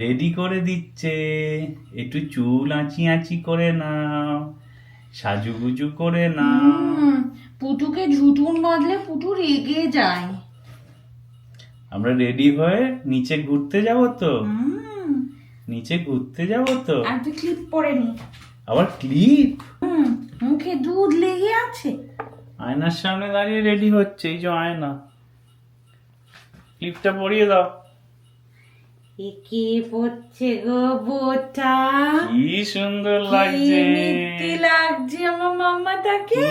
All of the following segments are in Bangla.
রেডি করে দিচ্ছে, একটু চুল আঁচি আঁচি করে নাও, সাজুগুজু করে নাও। পুটুকে ঝুটুন বাঁধলে পুটু রেগে যায়। আমরা রেডি হয়ে নিচে ঘুরতে যাব তো, নিচে ঘুরতে যাব তো। আর তুই ক্লিপ পরে নি। আবার ক্লিপ? মুখে দুধ লেগে আছে। আয়নার সামনে দাঁড়িয়ে রেডি হচ্ছে, এই যে আয়না। ক্লিপটা পরিয়ে দাও। কে পড়ছে গো বোটা? কি সুন্দর লাগছে, মিষ্টি লাগছে আমার মাম্মাটাকে।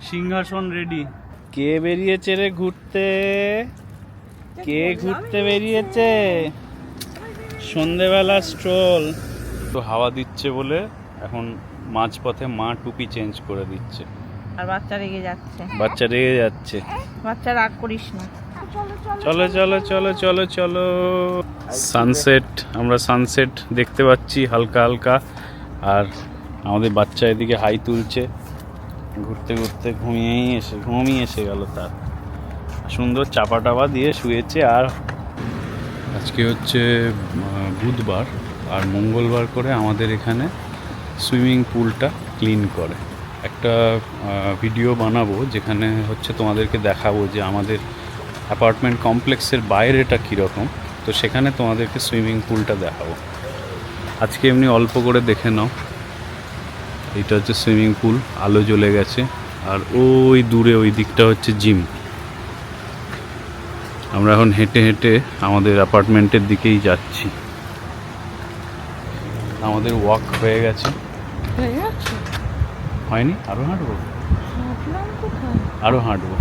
সিংহাসন রেডি। কে বেরিয়েছে রে ঘুরতে? কে ঘুরতে বেরিয়েছে? সন্ধেবেলা স্ট্রল। তো হাওয়া দিচ্ছে বলে এখন মাঝপথে মা টুপি চেঞ্জ করে দিচ্ছে। আর বাচ্চা রেগে যাচ্ছে। বাচ্চা রেগে যাচ্ছে। বাচ্চা রাগ করিস না। চলো চলো চলো চলো চলো। সানসেট, আমরা সানসেট দেখতে পাচ্ছি হালকা হালকা। আর আমাদের বাচ্চা এদিকে হাই তুলছে। ঘুরতে ঘুরতে ঘুমিয়ে এসে গেল তার। সুন্দর চাপা টাপা দিয়ে শুয়েছে। আর আজকে হচ্ছে বুধবার, আর মঙ্গলবার করে আমাদের এখানে সুইমিং পুলটা ক্লিন করে। একটা ভিডিও বানাবো যেখানে হচ্ছে তোমাদেরকে দেখাবো যে আমাদের অ্যাপার্টমেন্ট কমপ্লেক্সের বাইরেটা কীরকম। তো সেখানে তোমাদেরকে সুইমিং পুলটা দেখাবো। আজকে এমনি অল্প করে দেখে নাও। এইটা হচ্ছে সুইমিং পুল, আলো জ্বলে গেছে। আর ওই দূরে ওই দিকটা হচ্ছে জিম। আমরা এখন হেঁটে হেঁটে আমাদের অ্যাপার্টমেন্টের দিকেই যাচ্ছি। আমাদের ওয়াক হয়ে গেছে। হয়নি? আরও হাঁটবো, আরও হাঁটবো।